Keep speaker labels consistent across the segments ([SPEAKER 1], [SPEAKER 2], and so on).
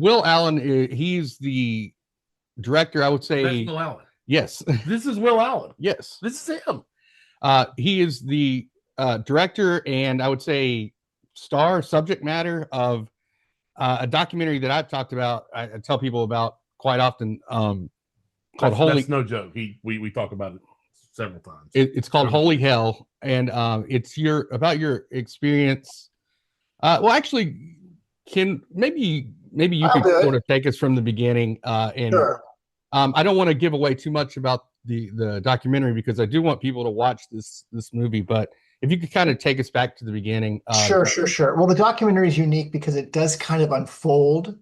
[SPEAKER 1] Will Allen, he's the director, I would
[SPEAKER 2] That's
[SPEAKER 1] say.
[SPEAKER 2] Will Allen.
[SPEAKER 1] Yes.
[SPEAKER 2] This is Will Allen.
[SPEAKER 1] Yes.
[SPEAKER 2] This is him.
[SPEAKER 1] He is the director and I would say star subject matter of a documentary that I've talked about. I tell people about quite often. Called
[SPEAKER 2] That's no joke. We talk about it several times.
[SPEAKER 1] It's called Holy Hell, and it's about your experience. Well, actually, can maybe you could sort of take us from the beginning. And
[SPEAKER 3] Sure.
[SPEAKER 1] I don't want to give away too much about the documentary because I do want people to watch this movie. But if you could kind of take us back to the beginning.
[SPEAKER 3] Sure. Well, the documentary is unique because it does kind of unfold.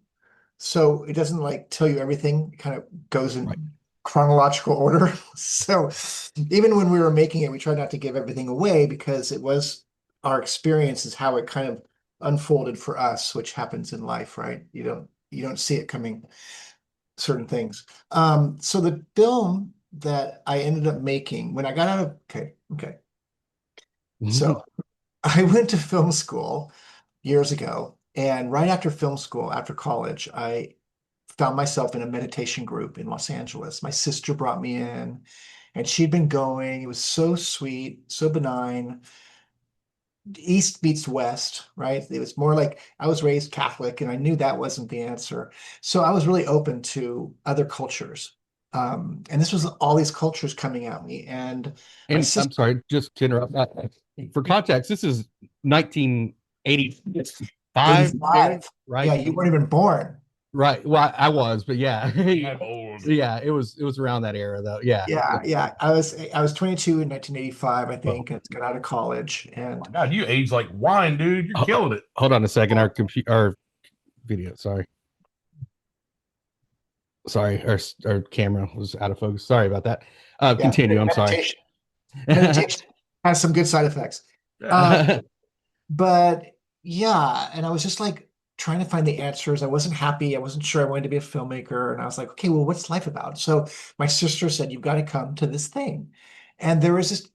[SPEAKER 3] So it doesn't like tell you everything. It kind of goes in chronological order. So even when we were making it, we tried not to give everything away because it was our experience is how it kind of unfolded for us, which happens in life, right? You don't see it coming, certain things. So the film that I ended up making when I got out of okay. So I went to film school years ago, and right after film school, after college, I found myself in a meditation group in Los Angeles. My sister brought me in, and she'd been going. It was so sweet, so benign. East meets West, right? It was more like I was raised Catholic, and I knew that wasn't the answer. So I was really open to other cultures. And this was all these cultures coming at me. And
[SPEAKER 1] I'm sorry, just to interrupt. For context, this is 1985,
[SPEAKER 3] 85.
[SPEAKER 1] right?
[SPEAKER 3] Yeah, you weren't even born.
[SPEAKER 1] Right. Well, I was, but yeah.
[SPEAKER 2] I'm old.
[SPEAKER 1] Yeah, it was around that era though. Yeah.
[SPEAKER 3] Yeah. I was 22 in 1985, I think, and got out of college. And
[SPEAKER 2] God, you age like wine, dude. You're killing it.
[SPEAKER 1] Hold on a second. Our video. Sorry, our camera was out of focus. Sorry about that. Continue. I'm sorry.
[SPEAKER 3] Meditation has some good side effects. But yeah, and I was just like trying to find the answers. I wasn't happy. I wasn't sure I wanted to be a filmmaker. And I was like, okay, well, what's life about? So my sister said, you've got to come to this thing. And there was this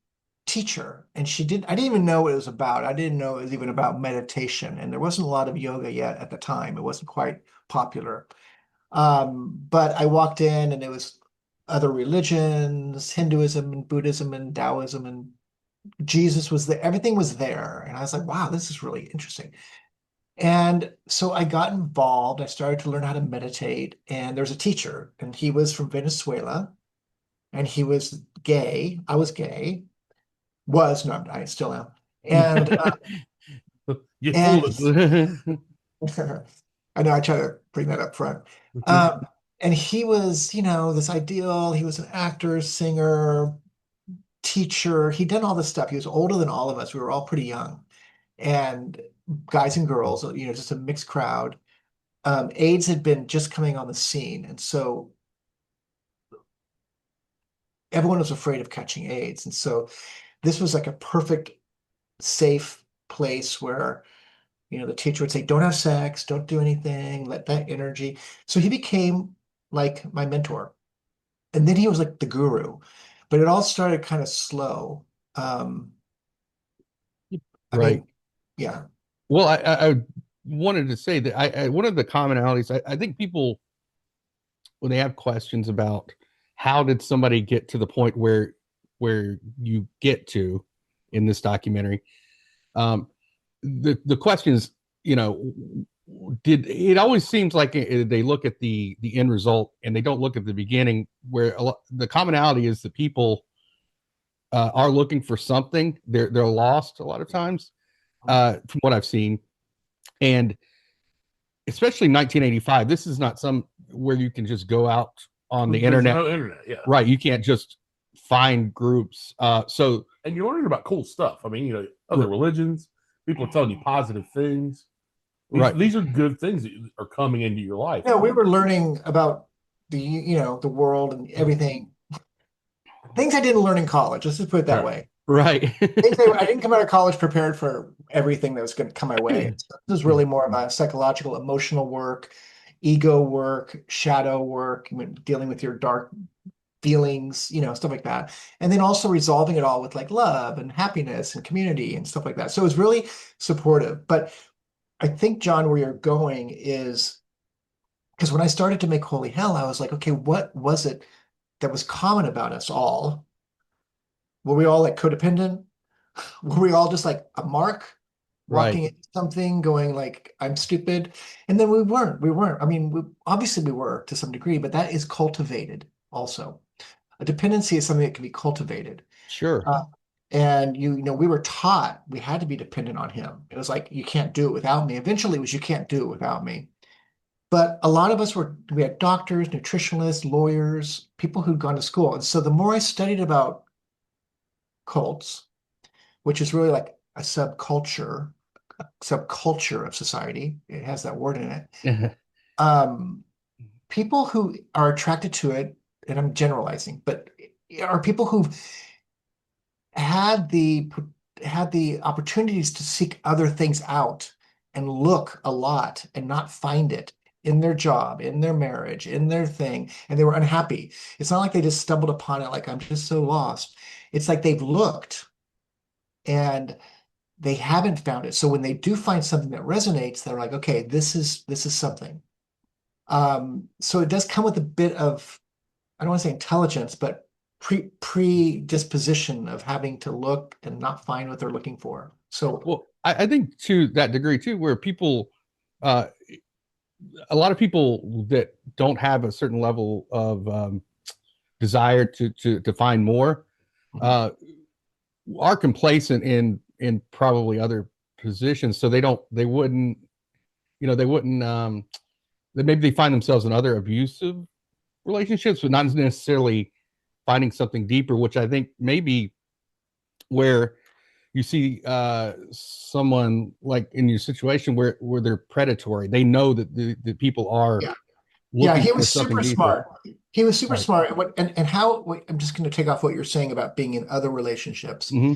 [SPEAKER 3] teacher, and I didn't even know what it was about. I didn't know it was even about meditation. And there wasn't a lot of yoga yet at the time. It wasn't quite popular. But I walked in and it was other religions, Hinduism and Buddhism and Taoism, and Jesus was there. Everything was there. And I was like, wow, this is really interesting. And so I got involved. I started to learn how to meditate. And there's a teacher, and he was from Venezuela, and he was gay. I was gay. No, I still am. And,
[SPEAKER 2] You
[SPEAKER 3] and I know I try to bring that up front. And he was, this ideal. He was an actor, singer, teacher. He'd done all this stuff. He was older than all of us. We were all pretty young. And guys and girls, just a mixed crowd. AIDS had been just coming on the scene. And so everyone was afraid of catching AIDS. And so this was like a perfect, safe place where, the teacher would say, don't have sex, don't do anything, let that energy. So he became like my mentor. And then he was like the guru. But it all started kind of slow.
[SPEAKER 1] Right.
[SPEAKER 3] Yeah.
[SPEAKER 1] Well, I wanted to say that one of the commonalities, I think people, when they have questions about how did somebody get to the point where you get to in this documentary, the question is, it always seems like they look at the end result and they don't look at the beginning, where the commonality is that people are looking for something. They're lost a lot of times, from what I've seen. And especially 1985, this is not where you can just go out on the internet.
[SPEAKER 2] No internet, yeah.
[SPEAKER 1] Right. You can't just find groups. And
[SPEAKER 2] you're learning about cool stuff. I mean, other religions, people are telling you positive things. These are good things that are coming into your life.
[SPEAKER 3] Yeah, we were learning about the world and everything. Things I didn't learn in college. Let's just put it that way.
[SPEAKER 1] Right.
[SPEAKER 3] I didn't come out of college prepared for everything that was going to come my way. This was really more about psychological, emotional work, ego work, shadow work, dealing with your dark feelings, stuff like that. And then also resolving it all with like love and happiness and community and stuff like that. So it was really supportive. But I think, John, where you're going is Because when I started to make Holy Hell, I was like, okay, what was it that was common about us all? Were we all like codependent? Were we all just like a mark
[SPEAKER 1] Right.
[SPEAKER 3] walking into something going like, I'm stupid? And then we weren't. We weren't. I mean, obviously we were to some degree, but that is cultivated also. A dependency is something that can be cultivated.
[SPEAKER 1] Sure.
[SPEAKER 3] Uh, and we were taught we had to be dependent on him. It was like, you can't do it without me. Eventually it was, you can't do it without me. But a lot of us we had doctors, nutritionists, lawyers, people who'd gone to school. And so the more I studied about cults, which is really like a subculture of society, it has that word in it. Um, People who are attracted to it, and I'm generalizing, but are people who've had the opportunities to seek other things out and look a lot and not find it in their job, in their marriage, in their thing, and they were unhappy. It's not like they just stumbled upon it like, I'm just so lost. It's like they've looked and they haven't found it. So when they do find something that resonates, they're like, okay, this is something. So it does come with a bit of, I don't want to say intelligence, but predisposition of having to look and not find what they're looking for. So
[SPEAKER 1] Well, I think to that degree too, where people, uh, a lot of people that don't have a certain level of desire to find more, uh, are complacent in probably other positions, so they wouldn't, they wouldn't, maybe they find themselves in other abusive relationships, but not necessarily finding something deeper, which I think maybe where you see someone like in your situation where they're predatory. They know that the people are
[SPEAKER 3] yeah, yeah,
[SPEAKER 1] looking
[SPEAKER 3] he
[SPEAKER 1] for
[SPEAKER 3] was
[SPEAKER 1] something
[SPEAKER 3] super
[SPEAKER 1] deeper.
[SPEAKER 3] smart. He was super
[SPEAKER 1] Right.
[SPEAKER 3] smart. And how, I'm just going to take off what you're saying about being in other relationships.
[SPEAKER 1] Hmm.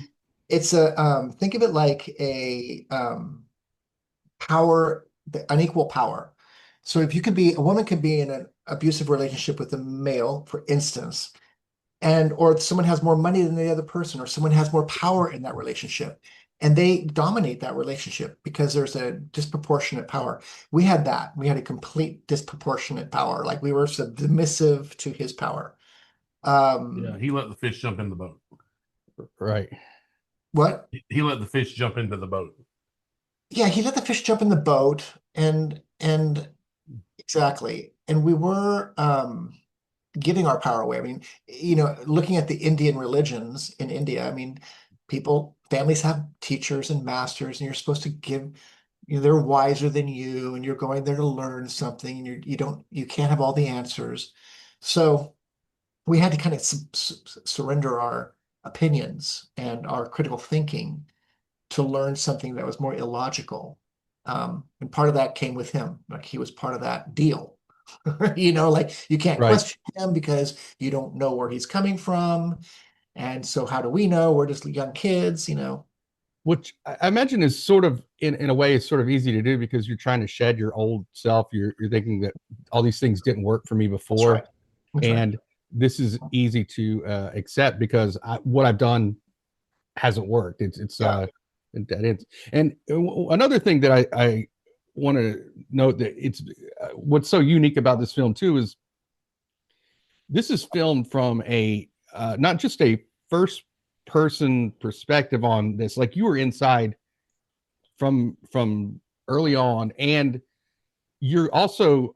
[SPEAKER 3] It's think of it like a power, the unequal power. So if a woman could be in an abusive relationship with a male, for instance, or someone has more money than the other person, or someone has more power in that relationship, and they dominate that relationship because there's a disproportionate power. We had that. We had a complete disproportionate power. Like we were submissive to his power.
[SPEAKER 2] Yeah,
[SPEAKER 3] Um,
[SPEAKER 2] he let the fish jump in the boat.
[SPEAKER 1] Right.
[SPEAKER 3] what?
[SPEAKER 2] He let the fish jump into the boat.
[SPEAKER 3] Yeah, he let the fish jump in the boat, and exactly. And we were giving our power away. I mean, looking at the Indian religions in India, I mean, families have teachers and masters, and you're supposed to give, they're wiser than you, and you're going there to learn something, and you can't have all the answers. So we had to kind of surrender our opinions and our critical thinking to learn something that was more illogical. And part of that came with him. Like he was part of that deal. Like you can't
[SPEAKER 1] Right.
[SPEAKER 3] question him because you don't know where he's coming from. And so how do we know? We're just young kids.
[SPEAKER 1] Which I imagine is sort of in a way, it's sort of easy to do because you're trying to shed your old self. You're thinking that all these things didn't work for me
[SPEAKER 3] That's right.
[SPEAKER 1] before,
[SPEAKER 3] That's right.
[SPEAKER 1] and this is easy to accept because what I've done hasn't worked. It's
[SPEAKER 3] Yeah.
[SPEAKER 1] dead ends. And another thing that I want to note that it's what's so unique about this film too is this is filmed from a not just a first person perspective on this. Like you were inside from early on, and you're also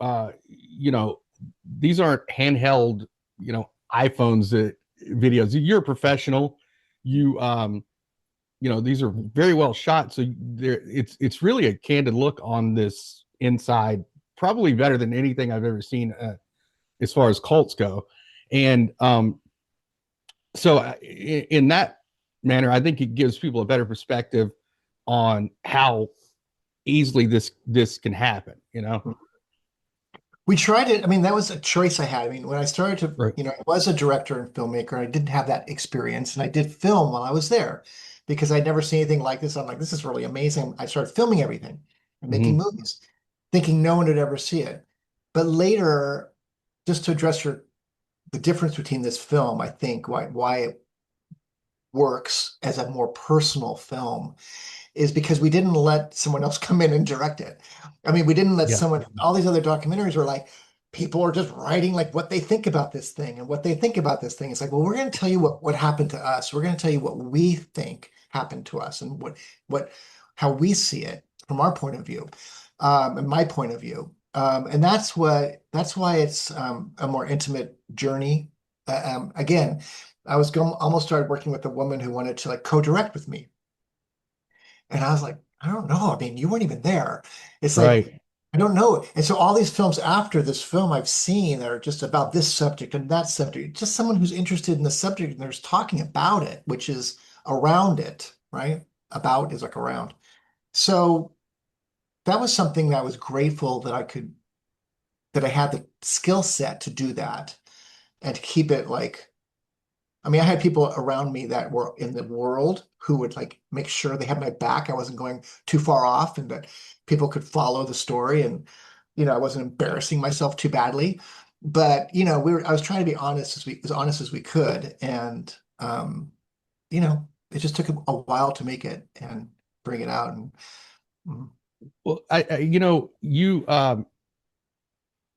[SPEAKER 1] these aren't handheld iPhones that videos. You're a professional. These are very well shot, so there it's really a candid look on this inside, probably better than anything I've ever seen as far as cults go. And so in that manner, I think it gives people a better perspective on how easily this can happen.
[SPEAKER 3] We tried it. I mean, that was a choice I had. I mean, when I started to,
[SPEAKER 1] Right.
[SPEAKER 3] I was a director and filmmaker, and I didn't have that experience. And I did film while I was there because I'd never seen anything like this. I'm like, this is really amazing. I started filming everything and making
[SPEAKER 1] Hmm.
[SPEAKER 3] movies, thinking no one would ever see it. But later, just to address the difference between this film, I think why works as a more personal film is because we didn't let someone else come in and direct it. I mean, we didn't let someone, all these other documentaries were like, people are just writing like what they think about this thing and what they think about this thing. It's like, well, we're going to tell you what happened to us. We're going to tell you what we think happened to us and how we see it from our point of view, and my point of view. And that's why it's a more intimate journey. Again, I was almost started working with a woman who wanted to like co-direct with me. And I was like, I don't know. I mean, you weren't even there. It's like, I don't know. And so all these films after this film I've seen that are just about this subject and that subject, just someone who's interested in the subject and there's talking about it, which is around it, right? About is like around. So that was something that I was grateful that I had the skill set to do that and to keep it like, I mean, I had people around me that were in the world who would like make sure they had my back. I wasn't going too far off and that people could follow the story and, I wasn't embarrassing myself too badly. But, I was trying to be as honest as we could. And, it just took a while to make it and bring it out. And
[SPEAKER 1] well,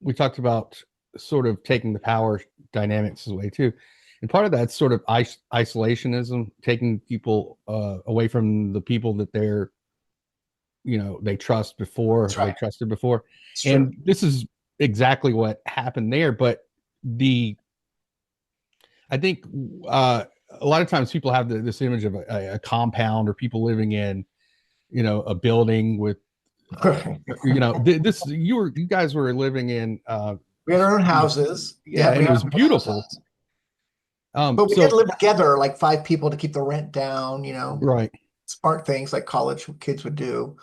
[SPEAKER 1] we talked about sort of taking the power dynamics away too. And part of that's sort of isolationism, taking people away from the people that they trust before, they trusted before. And this is exactly what happened there. But I think a lot of times people have this image of a compound or people living in, a building with, you guys were living in,
[SPEAKER 3] we had our own houses.
[SPEAKER 1] Yeah, and it was beautiful.
[SPEAKER 3] But we did live together, like 5 people to keep the rent down,
[SPEAKER 1] right.
[SPEAKER 3] Smart things like college kids would do.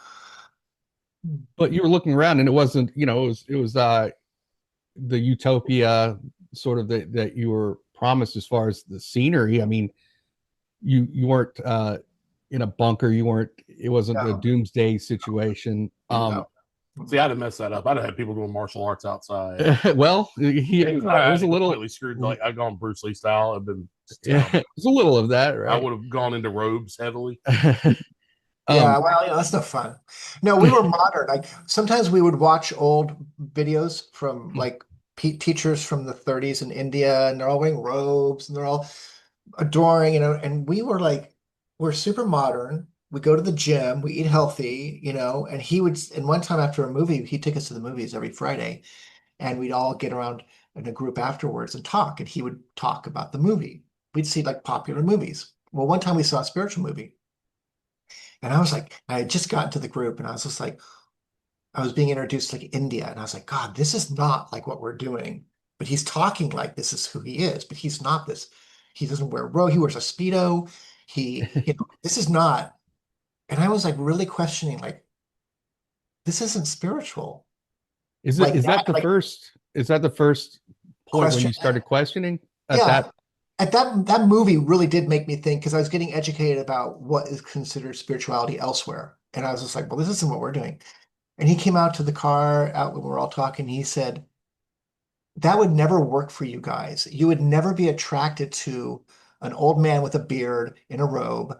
[SPEAKER 1] But you were looking around and it wasn't, it was the utopia sort of that you were promised as far as the scenery. I mean, you weren't in a bunker. It wasn't a doomsday situation.
[SPEAKER 2] See, I'd have messed that up. I'd have had people doing martial arts outside.
[SPEAKER 1] Well, it was a little
[SPEAKER 2] completely screwed. Like I'd gone Bruce Lee style. I've been
[SPEAKER 1] it was a little of that, right?
[SPEAKER 2] I would have gone into robes heavily.
[SPEAKER 3] Yeah, well, that's no fun. No, we were modern. Like sometimes we would watch old videos from like teachers from the 30s in India, and they're all wearing robes and they're all adoring, and we were like, we're super modern. We go to the gym, we eat healthy, and one time after a movie, he took us to the movies every Friday and we'd all get around in a group afterwards and talk, and he would talk about the movie. We'd see like popular movies. Well, one time we saw a spiritual movie and I was like, I had just gotten to the group and I was just like, I was being introduced to like India and I was like, God, this is not like what we're doing, but he's talking like this is who he is, but he's not this. He doesn't wear robe. He wears a Speedo. This is not. And I was like really questioning, like, this isn't spiritual.
[SPEAKER 1] Is that the first point when you started questioning?
[SPEAKER 3] That movie really did make me think, because I was getting educated about what is considered spirituality elsewhere. And I was just like, well, this isn't what we're doing. And he came out to the car out when we were all talking. He said, that would never work for you guys. You would never be attracted to an old man with a beard in a robe.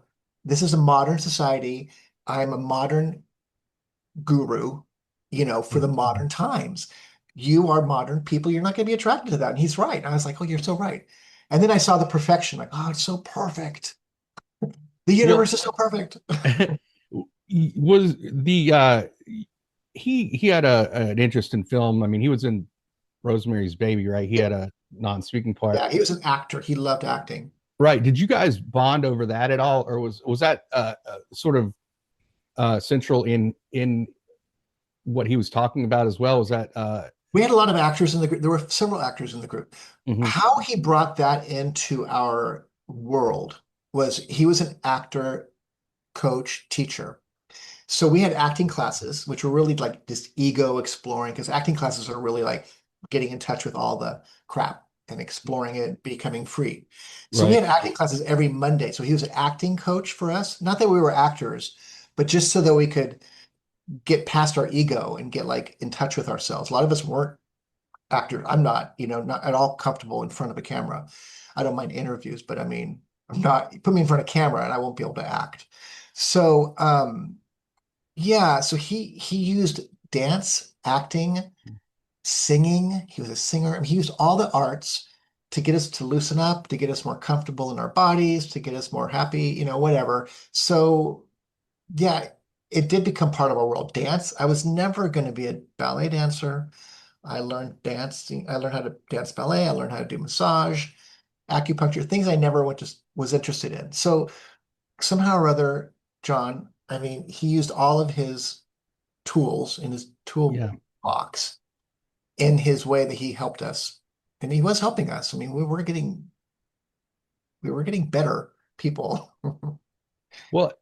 [SPEAKER 3] This is a modern society. I'm a modern guru, for the modern times. You are modern people. You're not going to be attracted to that. And he's right. And I was like, oh, you're so right. And then I saw the perfection. Like, oh, it's so perfect. The universe is so perfect.
[SPEAKER 1] Was the he had an interest in film. I mean, he was in Rosemary's Baby, right? He had a non-speaking part.
[SPEAKER 3] Yeah, he was an actor. He loved acting.
[SPEAKER 1] Right. Did you guys bond over that at all, or was that sort of central in what he was talking about as well? Was that
[SPEAKER 3] we had a lot of actors in the group. There were several actors in the group. How he brought that into our world was he was an actor, coach, teacher. So we had acting classes, which were really like this ego exploring, because acting classes are really like getting in touch with all the crap and exploring it, becoming free. So we had acting classes every Monday. So he was an acting coach for us. Not that we were actors, but just so that we could get past our ego and get like in touch with ourselves. A lot of us weren't actors. I'm not, not at all comfortable in front of a camera. I don't mind interviews, but I mean, I'm not, put me in front of camera and I won't be able to act. So yeah, so he used dance, acting, singing. He was a singer. I mean, he used all the arts to get us to loosen up, to get us more comfortable in our bodies, to get us more happy, whatever. So yeah, it did become part of our world. Dance. I was never going to be a ballet dancer. I learned dancing. I learned how to dance ballet. I learned how to do massage, acupuncture, things I never was interested in. So somehow or other, John, I mean, he used all of his tools in his
[SPEAKER 1] Yeah.
[SPEAKER 3] toolbox in his way that he helped us. And he was helping us. I mean, we were getting better people.
[SPEAKER 1] Well,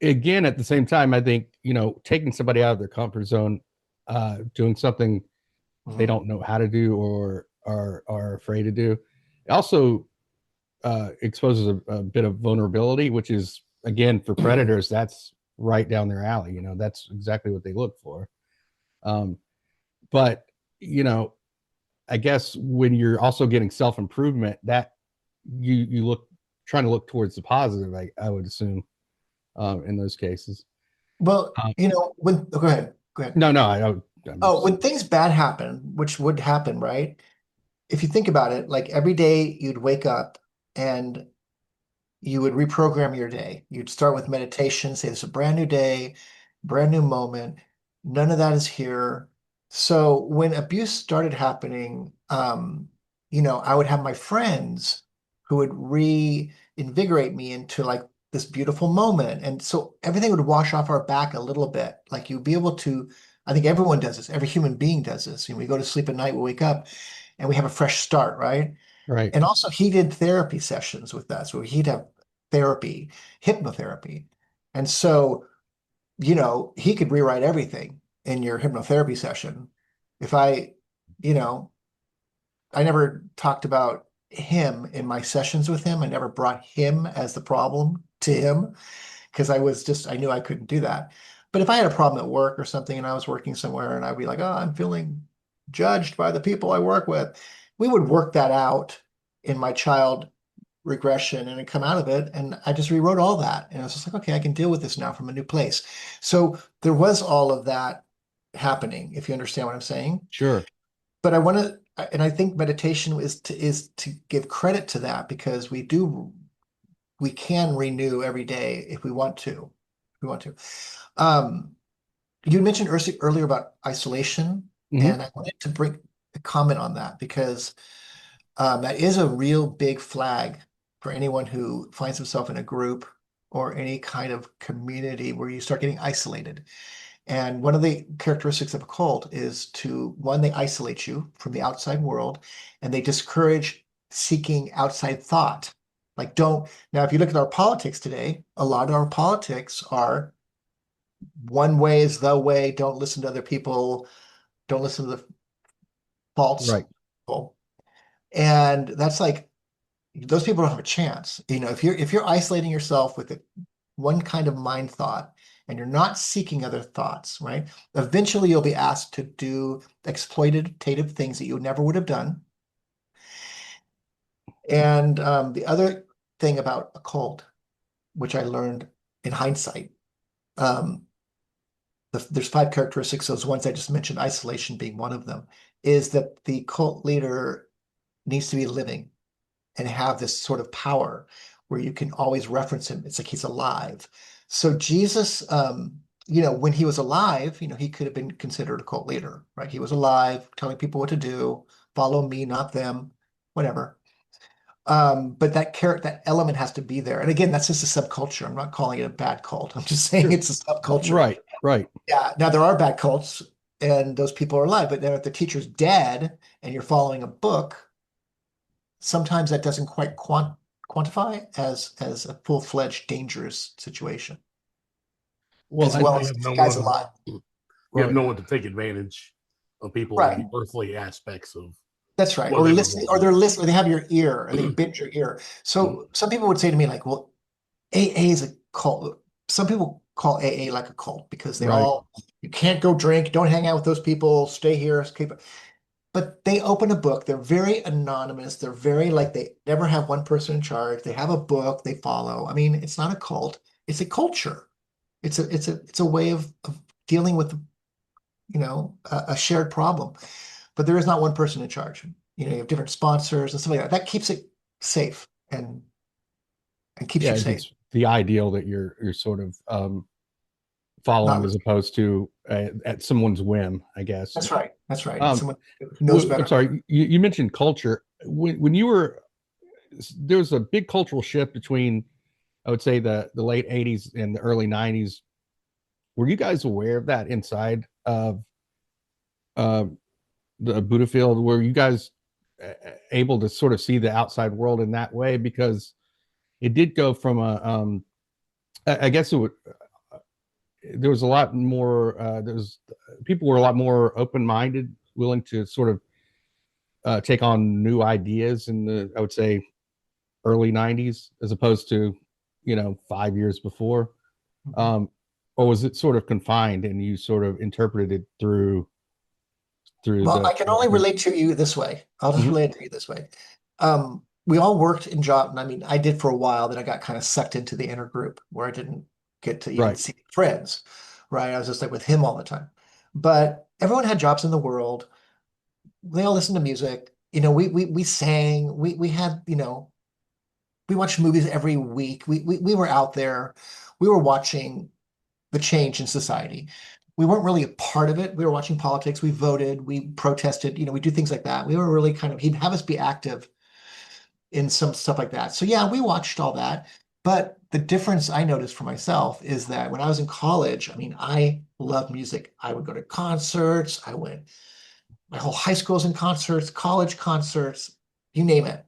[SPEAKER 1] again, at the same time, I think, taking somebody out of their comfort zone, doing something they don't know how to do or are afraid to do, it also exposes a bit of vulnerability, which is, again, for predators, that's right down their alley. That's exactly what they look for. But, I guess when you're also getting self-improvement, that you look trying to look towards the positive, I would assume, in those cases.
[SPEAKER 3] Well,
[SPEAKER 1] Um,
[SPEAKER 3] go ahead. Go ahead.
[SPEAKER 1] no,
[SPEAKER 3] Oh, when things bad happen, which would happen, right? If you think about it, like every day you'd wake up and you would reprogram your day. You'd start with meditation, say it's a brand new day, brand new moment. None of that is here. So when abuse started happening, I would have my friends who would reinvigorate me into like this beautiful moment. And so everything would wash off our back a little bit. Like you'd be able to, I think everyone does this, every human being does this. We go to sleep at night, we wake up and we have a fresh start, right?
[SPEAKER 1] right,
[SPEAKER 3] And also he did therapy sessions with us where he'd have therapy, hypnotherapy. And so, he could rewrite everything in your hypnotherapy session. If you know, I never talked about him in my sessions with him. I never brought him as the problem to him because I knew I couldn't do that. But if I had a problem at work or something and I was working somewhere and I'd be like, oh, I'm feeling judged by the people I work with, we would work that out in my child regression and come out of it. And I just rewrote all that. And I was just like, okay, I can deal with this now from a new place. So there was all of that happening, if you understand what I'm saying.
[SPEAKER 1] sure,
[SPEAKER 3] But and I think meditation is to give credit to that because we can renew every day if we want to. If we want to. Um, you mentioned earlier about isolation,
[SPEAKER 1] hmm
[SPEAKER 3] and I wanted to bring a comment on that because that is a real big flag for anyone who finds himself in a group or any kind of community where you start getting isolated. And one of the characteristics of a cult is one, they isolate you from the outside world and they discourage seeking outside thought. Now, if you look at our politics today, a lot of our politics are one way is the way, don't listen to other people, don't listen to the false
[SPEAKER 1] right,
[SPEAKER 3] people. And that's like, those people don't have a chance. If you're isolating yourself with one kind of mind thought and you're not seeking other thoughts, right? Eventually you'll be asked to do exploitative things that you never would have done. And the other thing about a cult, which I learned in hindsight, um, there's 5 characteristics, those ones I just mentioned, isolation being one of them, is that the cult leader needs to be living and have this sort of power where you can always reference him. It's like he's alive. So Jesus, when he was alive, he could have been considered a cult leader, right? He was alive, telling people what to do, follow me, not them, whatever. But that element has to be there. And again, that's just a subculture. I'm not calling it a bad cult. I'm just saying
[SPEAKER 2] Sure.
[SPEAKER 3] it's a subculture.
[SPEAKER 1] right.
[SPEAKER 3] Yeah. Now there are bad cults and those people are alive, but then if the teacher's dead and you're following a book, sometimes that doesn't quite quantify as a full-fledged dangerous situation,
[SPEAKER 1] Well,
[SPEAKER 3] as well
[SPEAKER 2] You
[SPEAKER 3] as
[SPEAKER 2] have
[SPEAKER 3] if
[SPEAKER 2] no
[SPEAKER 3] the guy's
[SPEAKER 2] one.
[SPEAKER 3] alive.
[SPEAKER 2] You have
[SPEAKER 1] right.
[SPEAKER 2] no one to take advantage of people in
[SPEAKER 3] Right.
[SPEAKER 2] the earthly aspects of
[SPEAKER 3] That's right.
[SPEAKER 2] what
[SPEAKER 3] Or
[SPEAKER 2] they were
[SPEAKER 3] listening,
[SPEAKER 2] going
[SPEAKER 3] or they're
[SPEAKER 2] through.
[SPEAKER 3] listening, or they have your ear, or they bend your ear. So some people would say to me, like, well, AA is a cult. Some people call AA like a cult because
[SPEAKER 1] Right.
[SPEAKER 3] you can't go drink, don't hang out with those people, stay here, keep it. but they open a book. They're very anonymous. They're very like they never have one person in charge. They have a book they follow. I mean, it's not a cult. It's a culture. It's a way of dealing with, a shared problem. But there is not one person in charge. You have different sponsors and stuff like that. That keeps it safe and keeps you safe.
[SPEAKER 1] It's the ideal that you're sort of following as opposed to at someone's whim, I guess.
[SPEAKER 3] That's right. That's right. Someone who knows better.
[SPEAKER 1] I'm sorry, you mentioned culture. When you were, there was a big cultural shift between, I would say, the late 80s and the early 90s. Were you guys aware of that inside of the Buddhafield? Were you guys able to sort of see the outside world in that way? Because it did go from a, I guess it would, there was a lot more, people were a lot more open-minded, willing to sort of take on new ideas in the, I would say, early 90s, as opposed to, 5 years before. Or was it sort of confined and you sort of interpreted it through
[SPEAKER 3] well, I can only relate to you this way. I'll just relate to you this way. We all worked in job, and I mean, I did for a while, then I got kind of sucked into the inner group where I didn't get to even see friends, right? I was just like with him all the time. But everyone had jobs in the world. They all listened to music. We sang. We had, we watched movies every week. We were out there. We were watching the change in society. We weren't really a part of it. We were watching politics. We voted. We protested. We do things like that. We were really he'd have us be active in some stuff like that. So yeah, we watched all that. But the difference I noticed for myself is that when I was in college, I mean, I love music. I would go to concerts. My whole high school was in concerts, college concerts, you name it.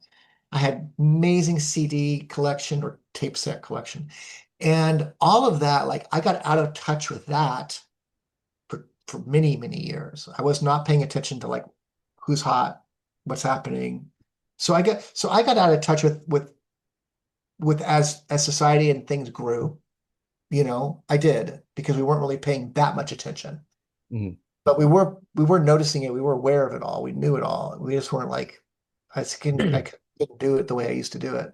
[SPEAKER 3] I had amazing CD collection or tape set collection. And all of that, like I got out of touch with that for many, many years. I was not paying attention to like who's hot, what's happening. So I got out of touch with as society and things grew, I did, because we weren't really paying that much attention. But we were noticing it. We were aware of it all. We knew it all. We just weren't like, I couldn't do it the way I used to do it.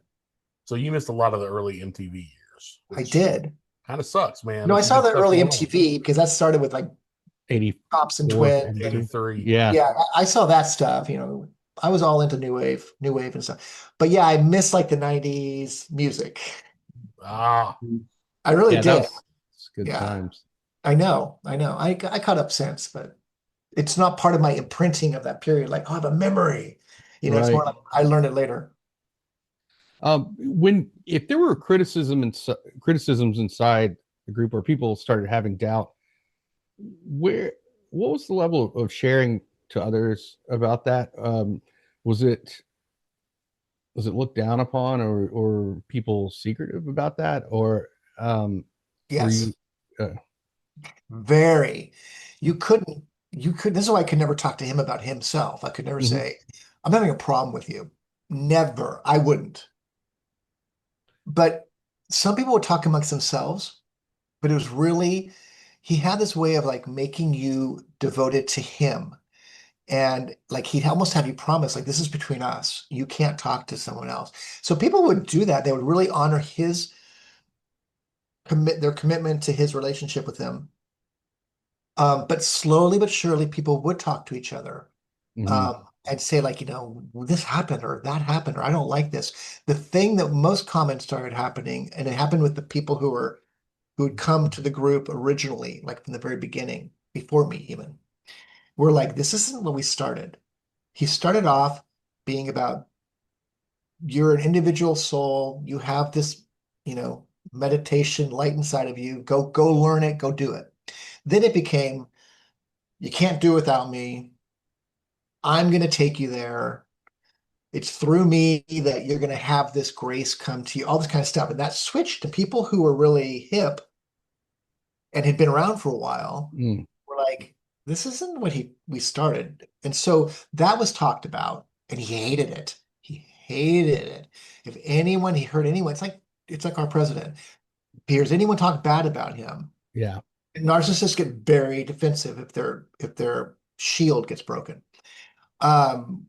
[SPEAKER 2] So you missed a lot of the early MTV years.
[SPEAKER 3] I did.
[SPEAKER 2] Kind of sucks, man.
[SPEAKER 3] No, I saw the early MTV because that started with like
[SPEAKER 1] 80
[SPEAKER 3] Cops and Twins.
[SPEAKER 2] 83.
[SPEAKER 1] Yeah.
[SPEAKER 3] I saw that stuff. I was all into new wave and stuff. But yeah, I miss like the 90s music.
[SPEAKER 2] I
[SPEAKER 3] really did.
[SPEAKER 1] It's good times.
[SPEAKER 3] I know. I caught up since, but it's not part of my imprinting of that period. Like, I have a memory. It's more like I learned it later.
[SPEAKER 1] If there were criticisms inside the group where people started having doubt, what was the level of sharing to others about that? Was it looked down upon, or people secretive about that, or
[SPEAKER 3] yes, very. You could. This is why I could never talk to him about himself. I could never say, I'm having a problem with you. Never. I wouldn't. But some people would talk amongst themselves, but it was really, he had this way of like making you devoted to him. And like he'd almost have you promise, like, this is between us. You can't talk to someone else. So people would do that. They would really honor their commitment to his relationship with him. But slowly but surely, people would talk to each other and say, like, this happened or that happened, or I don't like this. The thing that most common started happening, and it happened with the people who had come to the group originally, like from the very beginning, before me even, were like, this isn't what we started. He started off being about, you're an individual soul. You have this, meditation light inside of you. Go learn it. Go do it. Then it became, you can't do it without me. I'm going to take you there. It's through me that you're going to have this grace come to you, all this kind of stuff. And that switched to people who were really hip and had been around for a while. Were like, this isn't what we started. And so that was talked about, and he hated it. He hated it. If he heard anyone, it's like our president. If he hears anyone talk bad about him.
[SPEAKER 1] Yeah.
[SPEAKER 3] Narcissists get very defensive if their shield gets broken.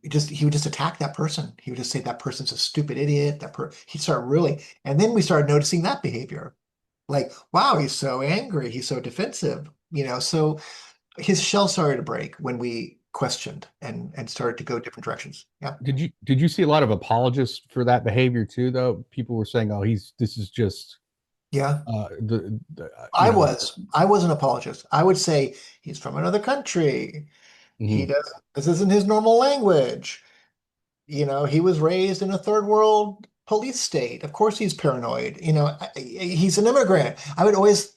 [SPEAKER 3] he would just attack that person. He would just say that person's a stupid idiot. He'd start really, and then we started noticing that behavior. Like, wow, he's so angry, he's so defensive, so his shell started to break when we questioned and started to go different directions. Yeah.
[SPEAKER 1] Did you see a lot of apologists for that behavior too, though? People were saying, "Oh, this is just
[SPEAKER 3] Yeah.
[SPEAKER 1] the
[SPEAKER 3] I was an apologist. I would say he's from another country.
[SPEAKER 1] Mhm.
[SPEAKER 3] This isn't his normal language. He was raised in a third world police state. Of course he's paranoid. He's an immigrant. I would always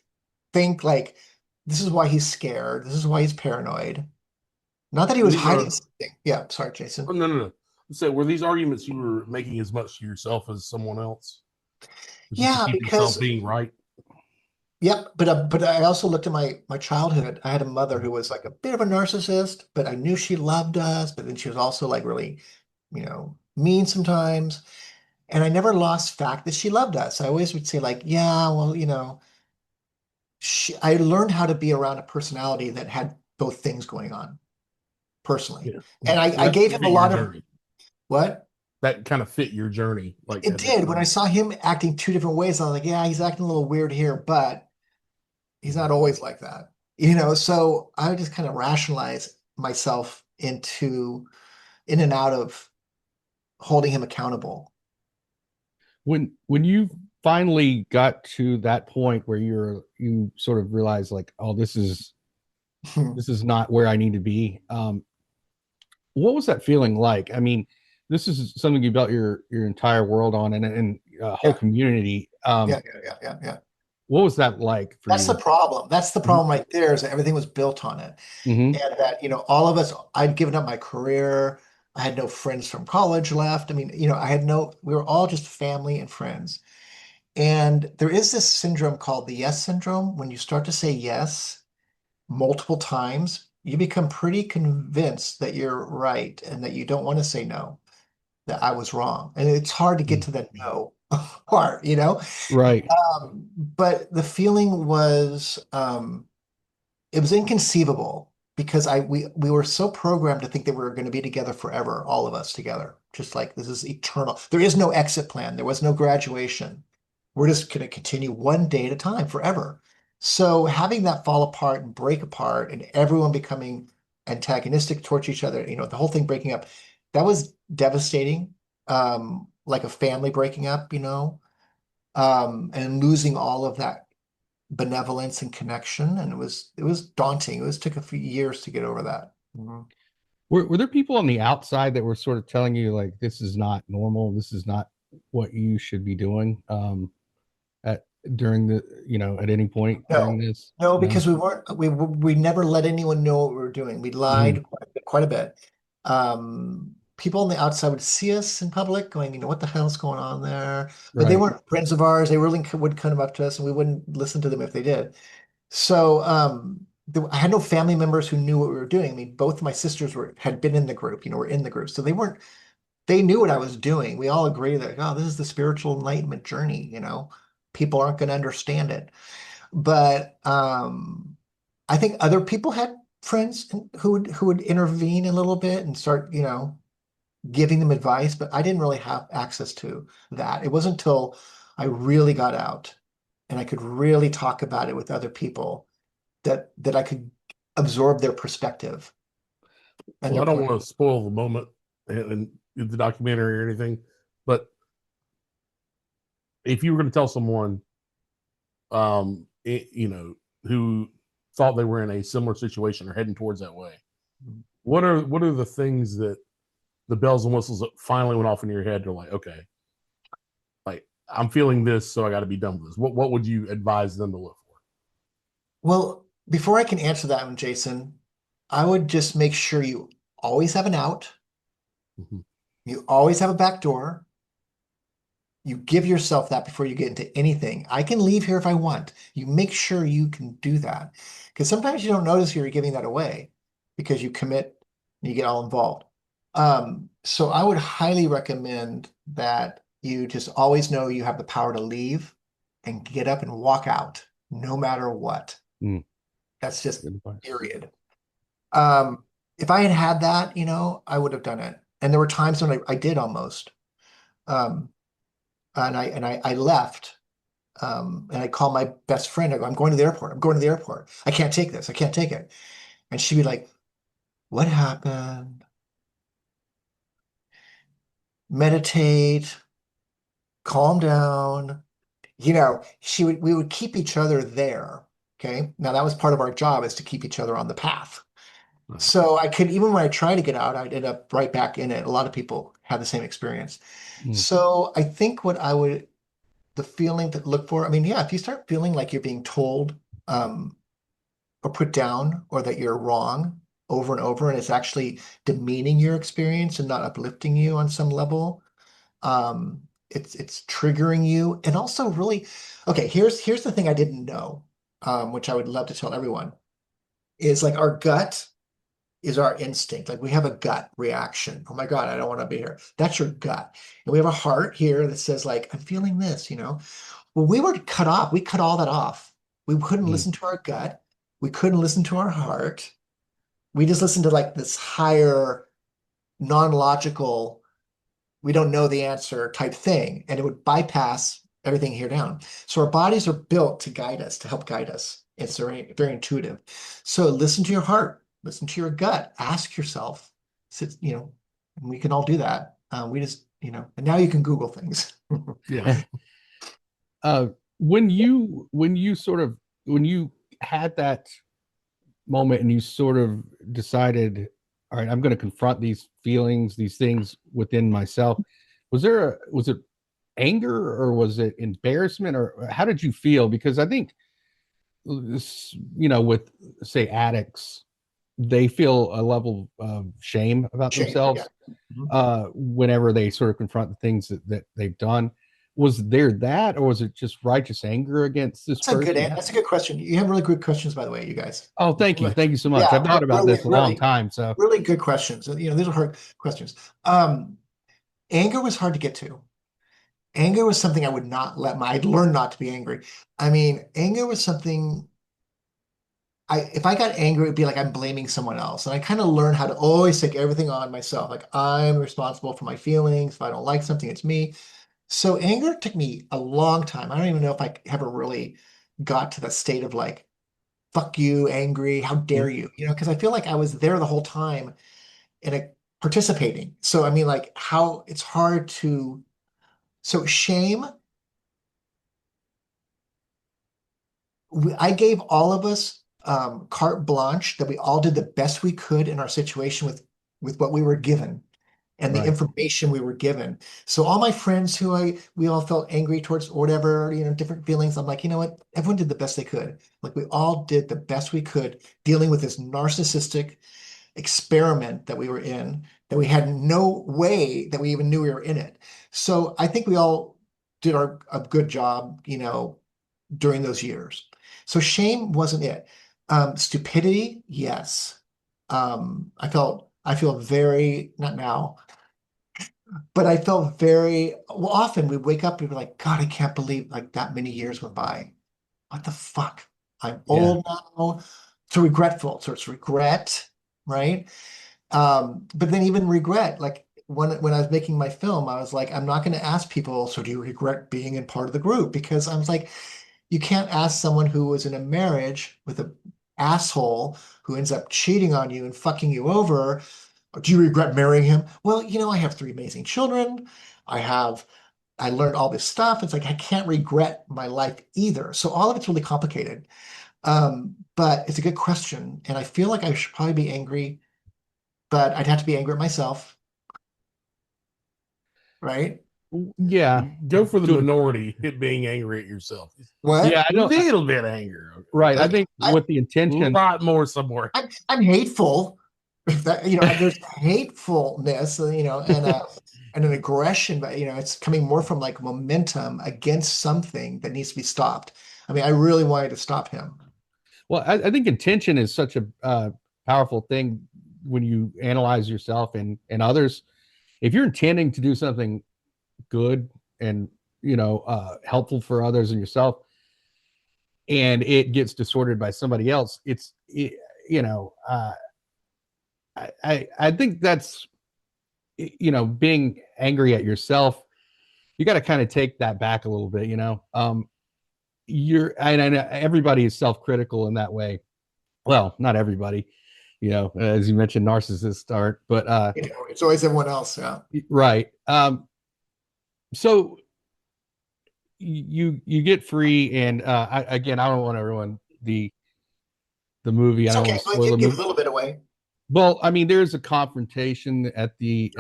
[SPEAKER 3] think like, this is why he's scared. This is why he's paranoid. Not that he was
[SPEAKER 2] These
[SPEAKER 3] hiding
[SPEAKER 2] are
[SPEAKER 3] something. Yeah, sorry,
[SPEAKER 2] oh,
[SPEAKER 3] Jason.
[SPEAKER 2] no. So were these arguments you were making as much to yourself as someone else, just to
[SPEAKER 3] Yeah,
[SPEAKER 2] keep yourself
[SPEAKER 3] because
[SPEAKER 2] being right?
[SPEAKER 3] yep, but I also looked at my childhood. I had a mother who was like a bit of a narcissist, but I knew she loved us, but then she was also like really, mean sometimes. And I never lost fact that she loved us. I always would say like, yeah, well, I learned how to be around a personality that had both things going on personally.
[SPEAKER 2] Yeah.
[SPEAKER 3] And
[SPEAKER 2] So
[SPEAKER 3] I
[SPEAKER 2] that
[SPEAKER 3] gave him a
[SPEAKER 2] fit your
[SPEAKER 3] lot of
[SPEAKER 2] journey.
[SPEAKER 3] what?
[SPEAKER 2] That kind of fit your journey, like
[SPEAKER 3] It
[SPEAKER 2] at that
[SPEAKER 3] did. When I
[SPEAKER 2] time.
[SPEAKER 3] saw him acting two different ways, I was like, yeah, he's acting a little weird here, but he's not always like that. So I would just kind of rationalize myself in and out of holding him accountable.
[SPEAKER 1] When you finally got to that point where you sort of realize like, oh, this is not where I need to be. What was that feeling like? I mean, this is something you built your entire world on and whole
[SPEAKER 3] Yeah,
[SPEAKER 1] community.
[SPEAKER 3] yeah.
[SPEAKER 1] What was that like for
[SPEAKER 3] That's the
[SPEAKER 1] you?
[SPEAKER 3] problem. That's the
[SPEAKER 1] Mhm.
[SPEAKER 3] problem right there is that everything was built on it.
[SPEAKER 1] Mhm.
[SPEAKER 3] And that, all of us, I'd given up my career. I had no friends from college left. I mean, we were all just family and friends. And there is this syndrome called the yes syndrome. When you start to say yes multiple times, you become pretty convinced that you're right and that you don't want to say no, that I was wrong. And it's hard to get
[SPEAKER 1] Mm.
[SPEAKER 3] to the no part.
[SPEAKER 1] Right.
[SPEAKER 3] But the feeling was, it was inconceivable because we were so programmed to think that we were going to be together forever, all of us together, just like this is eternal. There is no exit plan. There was no graduation. We're just going to continue one day at a time forever. So having that fall apart and break apart and everyone becoming antagonistic towards each other, the whole thing breaking up, that was devastating. Like a family breaking up, and losing all of that benevolence and connection. And it was daunting. Took a few years to get over that. Mhm.
[SPEAKER 1] Were there people on the outside that were sort of telling you like this is not normal, this is not what you should be doing at during the at any point during
[SPEAKER 3] No,
[SPEAKER 1] this?
[SPEAKER 3] no,
[SPEAKER 1] No.
[SPEAKER 3] because we never let anyone know what we were doing. We
[SPEAKER 1] Mhm.
[SPEAKER 3] lied quite a bit. People on the outside would see us in public going, what the hell's going on there? But they
[SPEAKER 1] Right.
[SPEAKER 3] weren't friends of ours. They really would come up to us and we wouldn't listen to them if they did. So I had no family members who knew what we were doing. I mean, both my sisters had been in the group, were in the group. So they knew what I was doing. We all agree that, oh, this is the spiritual enlightenment journey. People aren't going to understand it. But I think other people had friends who would intervene a little bit and start, giving them advice, but I didn't really have access to that. It wasn't until I really got out and I could really talk about it with other people that I could absorb their perspective and
[SPEAKER 2] Well,
[SPEAKER 3] their
[SPEAKER 2] I don't
[SPEAKER 3] point.
[SPEAKER 2] want to spoil the moment and the documentary or anything, but if you were going to tell someone, who thought they were in a similar situation or heading towards that way, what are the things that the bells and whistles that finally went off in your head? You're like, okay, like I'm feeling this, so I got to be done with this. What would you advise them to look
[SPEAKER 3] Well, before I can answer that one, Jason, I would just make sure you always have an out,
[SPEAKER 2] for? Mhm.
[SPEAKER 3] you always have a back door. You give yourself that before you get into anything. I can leave here if I want. You make sure you can do that. Because sometimes you don't notice you're giving that away because you commit and you get all involved. So I would highly recommend that you just always know you have the power to leave and get up and walk out no matter what.
[SPEAKER 1] Mm,
[SPEAKER 3] That's just
[SPEAKER 1] good advice.
[SPEAKER 3] period. Um, if I had had that, I would have done it. And there were times when I did almost. Um, and I left. And I called my best friend. I go, I'm going to the airport. I'm going to the airport. I can't take this. I can't take it. And she'd be like, what happened? Meditate, calm down. We would keep each other there. Okay. Now that was part of our job, is to keep each other on the path.
[SPEAKER 2] Right.
[SPEAKER 3] So I could, even when I tried to get out, I'd end up right back in it. A lot of people had the same experience.
[SPEAKER 1] Mm.
[SPEAKER 3] So I think the feeling to look for, I mean, yeah, if you start feeling like you're being told, or put down, or that you're wrong over and over, and it's actually demeaning your experience and not uplifting you on some level, it's triggering you. And also really, okay, here's the thing I didn't know, which I would love to tell everyone, is like our gut is our instinct. Like we have a gut reaction. Oh my God, I don't want to be here. That's your gut. And we have a heart here that says like, I'm feeling this. Well, we were cut off. We cut all that off. We couldn't
[SPEAKER 1] Mm.
[SPEAKER 3] listen to our gut. We couldn't listen to our heart. We just listened to like this higher, non-logical, we don't know the answer type thing. And it would bypass everything here down. So our bodies are built to guide us, to help guide us. It's very, very intuitive. So listen to your heart, listen to your gut, ask yourself, and we can all do that. We just, and now you can Google things.
[SPEAKER 2] Yeah.
[SPEAKER 1] When you had that moment and you sort of decided, all right, I'm going to confront these feelings, these things within myself, was it anger, or was it embarrassment, or how did you feel? Because I think with, say, addicts, they feel a level of shame about
[SPEAKER 3] Shame, yeah.
[SPEAKER 1] themselves whenever they sort of confront the things that they've done. Was there that, or was it just righteous anger against this person?
[SPEAKER 3] That's a good question. You have really good questions, by the way, you guys.
[SPEAKER 1] Oh, thank you so much.
[SPEAKER 3] Yeah,
[SPEAKER 1] I've thought about
[SPEAKER 3] really,
[SPEAKER 1] this a long time. So
[SPEAKER 3] really good questions. These are hard questions. Anger was hard to get to. Anger was something I would not I'd learned not to be angry. I mean, anger was something if I got angry, it'd be like I'm blaming someone else. And I kind of learned how to always take everything on myself. Like I'm responsible for my feelings. If I don't like something, it's me. So anger took me a long time. I don't even know if I ever really got to the state of like, fuck you, angry, how dare you? Because I feel like I was there the whole time in a participating. So I mean, like how it's hard to, so shame, I gave all of us carte blanche that we all did the best we could in our situation with what we were given and the
[SPEAKER 1] right.
[SPEAKER 3] information we were given. So all my friends we all felt angry towards or whatever, different feelings. I'm like, you know what? Everyone did the best they could. Like we all did the best we could dealing with this narcissistic experiment that we were in, that we had no way that we even knew we were in it. So I think we all did a good job, during those years. So shame wasn't it. Stupidity, yes. I feel very, not now, but I felt very, well, often we wake up and we're like, God, I can't believe like that many years went by. What the fuck? I'm
[SPEAKER 1] Yeah.
[SPEAKER 3] old now. So regretful. So it's regret, right? But then even regret, like when I was making my film, I was like, I'm not going to ask people, so do you regret being in part of the group? Because I was like, you can't ask someone who was in a marriage with an asshole who ends up cheating on you and fucking you over. Do you regret marrying him? Well, I have three amazing children. I learned all this stuff. It's like I can't regret my life either. So all of it's really complicated. But it's a good question. And I feel like I should probably be angry, but I'd have to be angry at myself, right?
[SPEAKER 1] Yeah.
[SPEAKER 2] Go for the
[SPEAKER 1] To-
[SPEAKER 2] minority, it being angry at yourself.
[SPEAKER 3] What?
[SPEAKER 1] Yeah, I
[SPEAKER 2] A
[SPEAKER 1] don't.
[SPEAKER 2] little bit of anger.
[SPEAKER 1] Right. I think
[SPEAKER 3] I,
[SPEAKER 1] with the
[SPEAKER 2] A
[SPEAKER 1] intention.
[SPEAKER 2] lot more somewhere.
[SPEAKER 3] I'm hateful. There's hatefulness, and an aggression, but it's coming more from like momentum against something that needs to be stopped. I mean, I really wanted to stop him.
[SPEAKER 1] Well, I think intention is such a powerful thing when you analyze yourself and others. If you're intending to do something good and helpful for others and yourself, and it gets distorted by somebody else, I think that's, being angry at yourself. You got to kind of take that back a little bit, and I know everybody is self-critical in that way. Well, not everybody, as you mentioned, narcissists aren't, but
[SPEAKER 3] it's always everyone else. Yeah.
[SPEAKER 1] right. So you get free, and I don't want to ruin the movie.
[SPEAKER 3] It's
[SPEAKER 1] I don't
[SPEAKER 3] okay.
[SPEAKER 1] want to
[SPEAKER 3] But
[SPEAKER 1] spoil the
[SPEAKER 3] give a
[SPEAKER 1] movie.
[SPEAKER 3] little bit away.
[SPEAKER 1] Well, I mean, there's a confrontation at the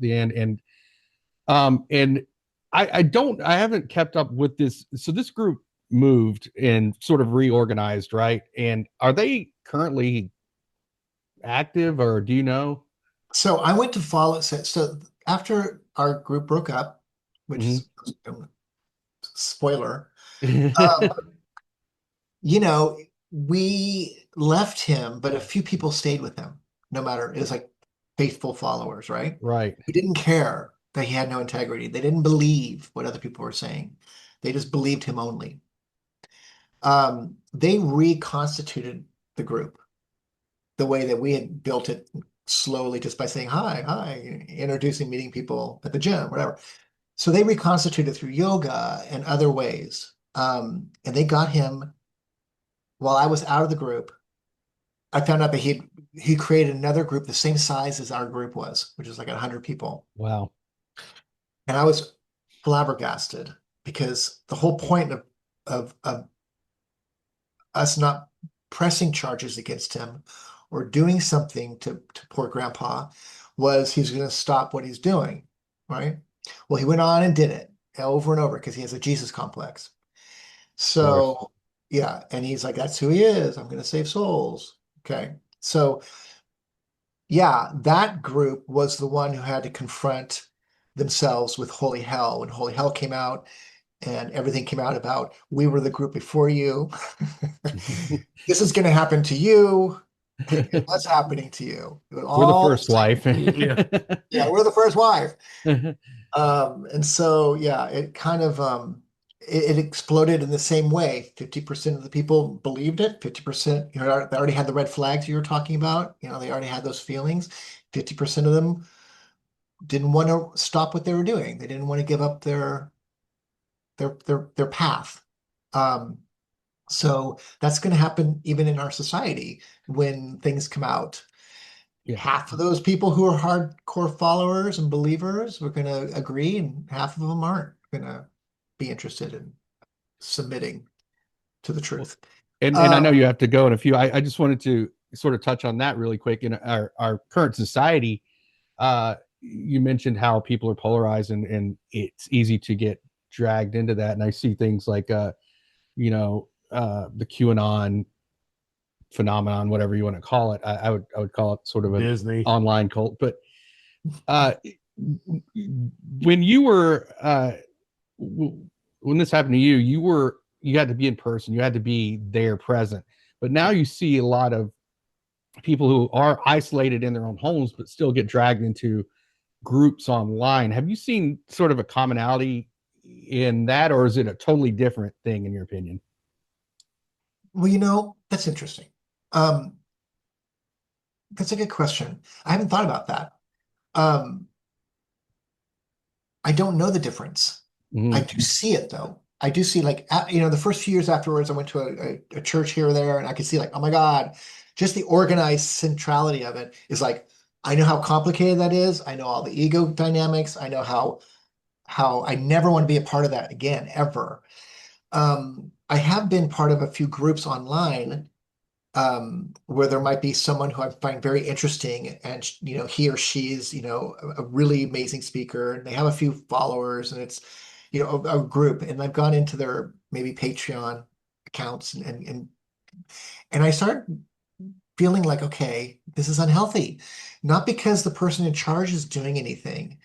[SPEAKER 1] end, and I haven't kept up with this. So this group moved and sort of reorganized, right? And are they currently active, or do you know?
[SPEAKER 3] So I went to follow. So after our group broke up, which is spoiler, um, we left him, but a few people stayed with him. No matter, it was like faithful followers, right?
[SPEAKER 1] Right.
[SPEAKER 3] He didn't care that he had no integrity. They didn't believe what other people were saying. They just believed him only. They reconstituted the group the way that we had built it slowly, just by saying hi, introducing, meeting people at the gym, whatever. So they reconstituted through yoga and other ways. And they got him while I was out of the group. I found out that he created another group the same size as our group was, which is like 100 people.
[SPEAKER 1] Wow.
[SPEAKER 3] And I was flabbergasted because the whole point of us not pressing charges against him or doing something to poor grandpa was he's going to stop what he's doing, right? Well, he went on and did it over and over because he has a Jesus complex. So, yeah, and he's like, that's who he is. I'm going to save souls. Okay. So, yeah, that group was the one who had to confront themselves with Holy Hell. When Holy Hell came out and everything came out about, we were the group before you. This is going to happen to you. What's happening to you?
[SPEAKER 1] We're the first wife.
[SPEAKER 3] Yeah, we're the first wife. And so, yeah, it kind of it exploded in the same way. 50% of the people believed it. 50%, they already had the red flags you were talking about. They already had those feelings. 50% of them didn't want to stop what they were doing. They didn't want to give up their path. So that's going to happen even in our society when things come out.
[SPEAKER 1] Yeah.
[SPEAKER 3] Half of those people who are hardcore followers and believers are going to agree, and half of them aren't going to be interested in submitting to the truth.
[SPEAKER 1] And I know you have to go in a few. I just wanted to sort of touch on that really quick. In our current society, you mentioned how people are polarized, and it's easy to get dragged into that. And I see things like, the QAnon phenomenon, whatever you want to call it. I would call it sort of a
[SPEAKER 2] Disney
[SPEAKER 1] online cult. But when you were when this happened to you, you had to be in person, you had to be there present. But now you see a lot of people who are isolated in their own homes but still get dragged into groups online. Have you seen sort of a commonality in that, or is it a totally different thing in your opinion?
[SPEAKER 3] Well, that's interesting. That's a good question. I haven't thought about that. I don't know the difference. I do see it though. I do see, like, the first few years afterwards, I went to a church here or there, and I could see, like, oh my God, just the organized centrality of it is like, I know how complicated that is. I know all the ego dynamics. I know how I never want to be a part of that again, ever. I have been part of a few groups online where there might be someone who I find very interesting, and he or she is a really amazing speaker, and they have a few followers, and it's a group, and I've gone into their maybe Patreon accounts, and I start feeling like, okay, this is unhealthy, not because the person in charge is doing anything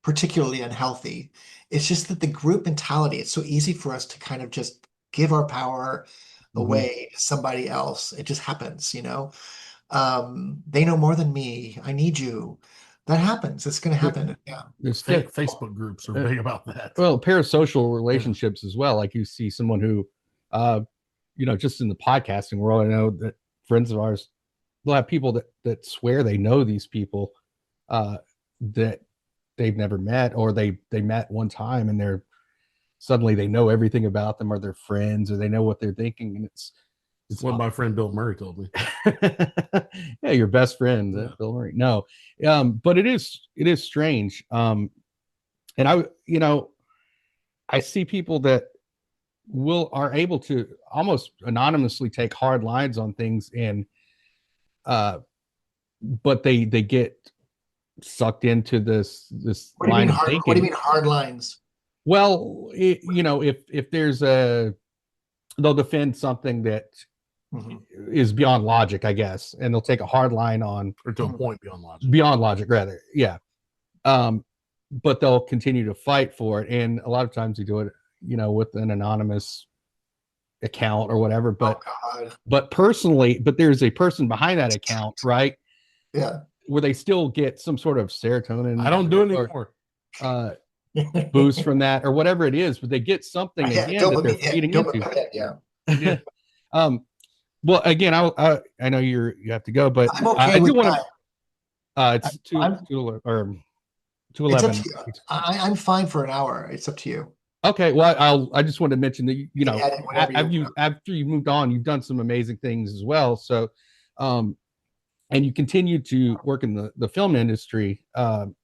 [SPEAKER 3] particularly unhealthy. It's just that the group mentality, it's so easy for us to kind of just give our power away to somebody else. It just happens, they know more than me. I need you. That happens. It's going to happen. Yeah.
[SPEAKER 2] There's Facebook groups are big about that.
[SPEAKER 1] Well, parasocial relationships as well. Like you see someone who, just in the podcasting world, I know that friends of ours they'll have people that swear they know these people that they've never met, or they met one time and they're suddenly they know everything about them, or they're friends, or they know what they're thinking, and it's
[SPEAKER 2] What my friend Bill Murray told me.
[SPEAKER 1] yeah, your best friend,
[SPEAKER 2] Yeah.
[SPEAKER 1] Bill Murray. No, but it is strange. And I see people that are able to almost anonymously take hard lines on things, and but they get sucked into this
[SPEAKER 3] What do you
[SPEAKER 1] line
[SPEAKER 3] mean
[SPEAKER 1] of
[SPEAKER 3] hard?
[SPEAKER 1] thinking.
[SPEAKER 3] What do you mean hard lines?
[SPEAKER 1] Well, if there's they'll defend something that is beyond logic, I guess, and they'll take a hard line on,
[SPEAKER 2] Or to a point beyond logic.
[SPEAKER 1] rather, yeah. But they'll continue to fight for it, and a lot of times they do it, with an anonymous account or whatever. But personally, there's a person behind that account, right?
[SPEAKER 3] Yeah.
[SPEAKER 1] Where they still get some sort of serotonin.
[SPEAKER 2] I don't do it anymore.
[SPEAKER 1] Boost from that or whatever it is, but they get something again that they're feeding into.
[SPEAKER 3] Yeah.
[SPEAKER 1] Well, again, I know you have to go, but
[SPEAKER 3] I'm okay
[SPEAKER 1] I do
[SPEAKER 3] with
[SPEAKER 1] want to. It's
[SPEAKER 3] I'm-
[SPEAKER 1] 2:11.
[SPEAKER 3] It's up to you. I'm fine for an hour. It's up to you.
[SPEAKER 1] Okay, well, I just wanted to mention that
[SPEAKER 3] after
[SPEAKER 1] you moved on, you've done some amazing things as well. So, and you continue to work in the film industry, and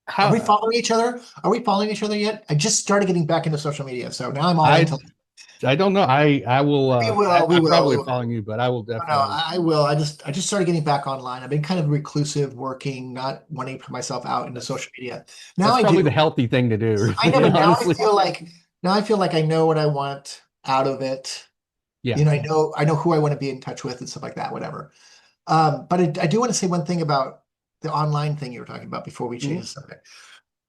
[SPEAKER 1] how
[SPEAKER 3] are we following each other? Are we following each other yet? I just started getting back into social media, so now I'm all into.
[SPEAKER 1] I don't know. I will.
[SPEAKER 3] We will.
[SPEAKER 1] I'm probably following you, but I will definitely.
[SPEAKER 3] No, I will. I just started getting back online. I've been kind of reclusive, working, not wanting to put myself out into social media. Now
[SPEAKER 1] That's
[SPEAKER 3] I
[SPEAKER 1] probably
[SPEAKER 3] do.
[SPEAKER 1] the healthy thing to do.
[SPEAKER 3] I know, but now I feel like I know what I want out of it.
[SPEAKER 1] Yeah.
[SPEAKER 3] I know who I want to be in touch with and stuff like that, whatever. But I do want to say one thing about the online thing you were talking about before we change the subject.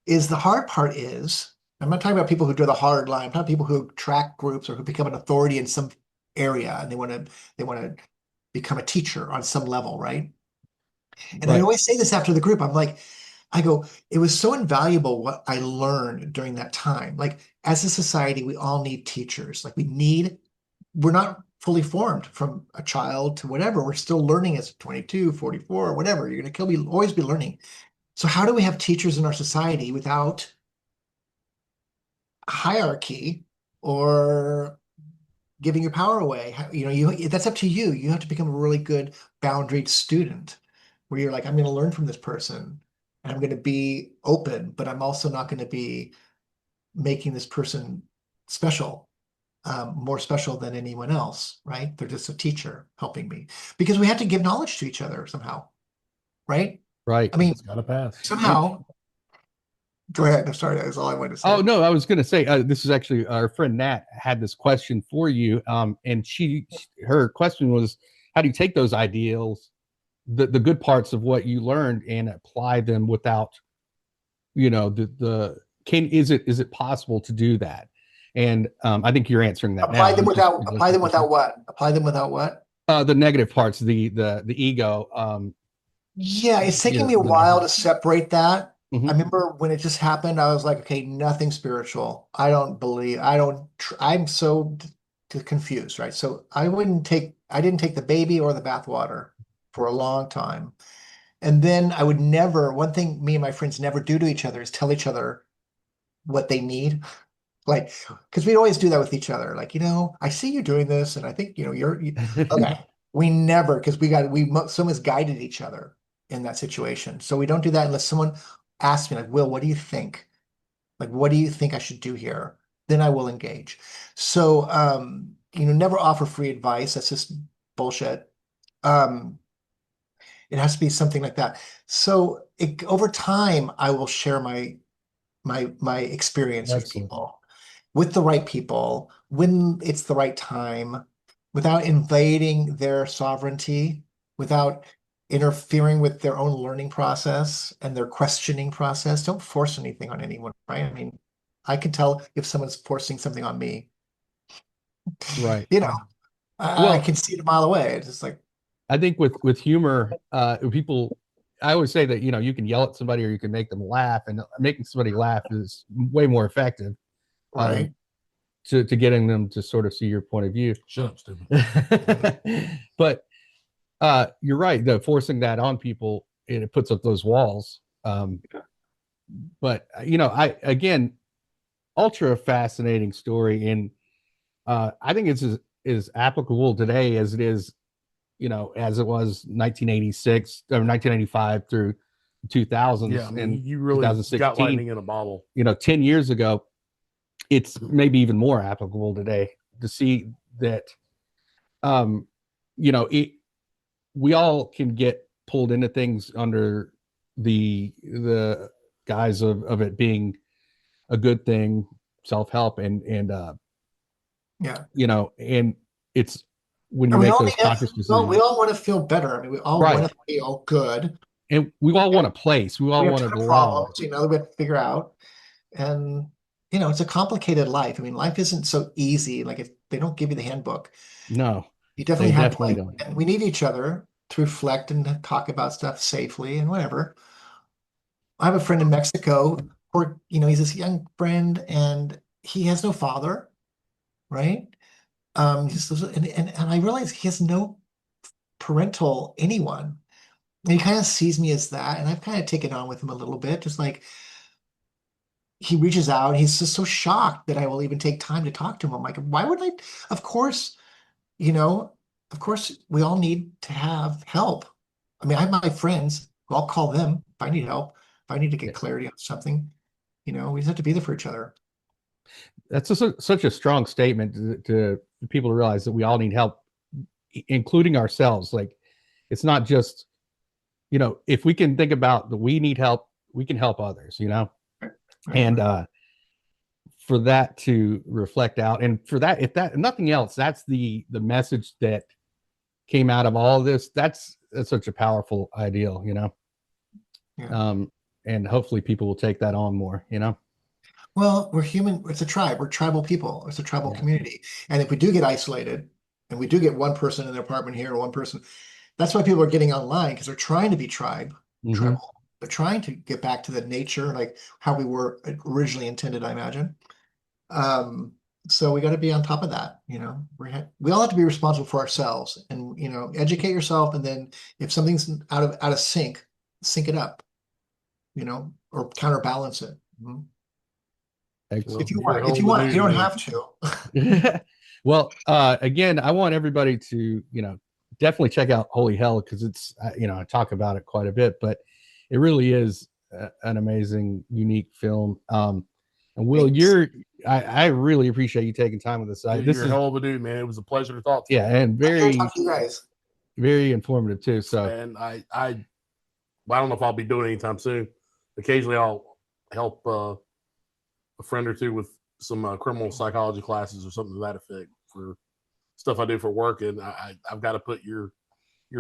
[SPEAKER 3] Is the hard part is, I'm not talking about people who do the hard line. I'm talking about people who track groups or who become an authority in some area and they want to become a teacher on some level, right? And I always say this after the group. I go, it was so invaluable what I learned during that time. Like, as a society, we all need teachers. Like, we're not fully formed from a child to whatever. We're still learning as 22, 44, or whatever. You're going to always be learning. So how do we have teachers in our society without hierarchy or giving your power away? That's up to you. You have to become a really good boundaried student where you're like, I'm going to learn from this person and I'm going to be open, but I'm also not going to be making this person special, more special than anyone else, right? They're just a teacher helping me, because we have to give knowledge to each other somehow, right?
[SPEAKER 1] Right.
[SPEAKER 3] I mean,
[SPEAKER 2] It's gotta pass.
[SPEAKER 3] somehow. Go ahead. I'm sorry. That's all I wanted to say.
[SPEAKER 1] Oh no, I was going to say this is actually our friend Nat had this question for you, and her question was, how do you take those ideals, the good parts of what you learned, and apply them without, is it possible to do that? And I think you're answering that
[SPEAKER 3] apply
[SPEAKER 1] now.
[SPEAKER 3] Them without apply them without what? Apply them without what?
[SPEAKER 1] The negative parts, the ego.
[SPEAKER 3] Yeah, it's taking me a while to separate that. I remember when it just happened, I was like, okay, nothing spiritual. I'm so confused, right? So I didn't take the baby or the bathwater for a long time. And then I would never, one thing me and my friends never do to each other is tell each other what they need. Like, because we'd always do that with each other. Like, I see you doing this and I think, okay. We never, because someone's guided each other in that situation. So we don't do that unless someone asks me, like, Will, what do you think? Like, what do you think I should do here? Then I will engage. So, never offer free advice. That's just bullshit. It has to be something like that. So over time, I will share my experience with people, with the right people, when it's the right time, without invading their sovereignty, without interfering with their own learning process and their questioning process. Don't force anything on anyone, right? I mean, I can tell if someone's forcing something on me.
[SPEAKER 1] Right.
[SPEAKER 3] I can see it a mile away. It's just like,
[SPEAKER 1] I think with humor, people, I always say that, you can yell at somebody or you can make them laugh, and making somebody laugh is way more effective.
[SPEAKER 3] right.
[SPEAKER 1] to getting them to sort of see your point of view.
[SPEAKER 2] Shut up, stupid.
[SPEAKER 1] But you're right. The forcing that on people, it puts up those walls. But I again, ultra fascinating story, and I think it's as applicable today as it is, as it was 1986 or 1985 through 2000s.
[SPEAKER 2] Yeah, I mean,
[SPEAKER 1] and
[SPEAKER 2] you really got
[SPEAKER 1] 2016.
[SPEAKER 2] lightning in a bottle.
[SPEAKER 1] 10 years ago, it's maybe even more applicable today to see that, we all can get pulled into things under the guise of it being a good thing, self-help, and
[SPEAKER 3] Yeah.
[SPEAKER 1] and it's when you
[SPEAKER 3] And we
[SPEAKER 1] make
[SPEAKER 3] all
[SPEAKER 1] those
[SPEAKER 3] need
[SPEAKER 1] conscious
[SPEAKER 3] to,
[SPEAKER 1] decisions.
[SPEAKER 3] we all want to feel better. I mean, we all
[SPEAKER 1] Right.
[SPEAKER 3] want to feel good.
[SPEAKER 1] And we all want a place. We all
[SPEAKER 3] We have
[SPEAKER 1] want to
[SPEAKER 3] ton of
[SPEAKER 1] belong.
[SPEAKER 3] problems, that we have to figure out. And, it's a complicated life. I mean, life isn't so easy. Like, if they don't give you the handbook,
[SPEAKER 1] No,
[SPEAKER 3] you definitely
[SPEAKER 1] they
[SPEAKER 3] have
[SPEAKER 1] definitely
[SPEAKER 3] to,
[SPEAKER 1] don't.
[SPEAKER 3] and we need each other to reflect and talk about stuff safely and whatever. I have a friend in Mexico, or, he's this young friend and he has no father, right? And I realize he has no parental anyone. And he kind of sees me as that. And I've kind of taken on with him a little bit, just like he reaches out. He's just so shocked that I will even take time to talk to him. I'm like, why would I? Of course, you know, of course, we all need to have help. I mean, I have my friends who I'll call them if I need help, if I need to get clarity on something. We just have to be there for each other.
[SPEAKER 1] That's such a strong statement to people to realize that we all need help, including ourselves. Like, it's not just, if we can think about that we need help, we can help others,
[SPEAKER 3] Right,
[SPEAKER 1] and for that to reflect out, and for that, if that nothing else, that's the message that came out of all of this. That's such a powerful ideal,
[SPEAKER 3] Yeah.
[SPEAKER 1] And hopefully people will take that on more,
[SPEAKER 3] Well, we're human. It's a tribe. We're tribal people. It's a tribal
[SPEAKER 1] Yeah.
[SPEAKER 3] community. And if we do get isolated and we do get one person in their apartment here or one person, that's why people are getting online, because they're trying to be tribal. They're trying to get back to the nature, like how we were originally intended, I imagine. So we got to be on top of that. We all have to be responsible for ourselves, and educate yourself. And then if something's out of sync it up, or counterbalance it. Mhm.
[SPEAKER 1] Excellent.
[SPEAKER 3] If you want, you don't have to.
[SPEAKER 1] Well, again, I want everybody to, definitely check out Holy Hell, because it's, I talk about it quite a bit, but it really is an amazing, unique film. And Will,
[SPEAKER 3] Thanks.
[SPEAKER 1] I really appreciate you taking time with us.
[SPEAKER 2] Dude,
[SPEAKER 1] This
[SPEAKER 2] you're a hell of a dude, man. It was a pleasure to talk to you.
[SPEAKER 1] And
[SPEAKER 3] I'm here to
[SPEAKER 1] very,
[SPEAKER 3] talk to you guys.
[SPEAKER 1] very informative too. So,
[SPEAKER 2] and I don't know if I'll be doing it anytime soon. Occasionally, I'll help a friend or two with some criminal psychology classes or something to that effect for stuff I do for work, and I've got to put your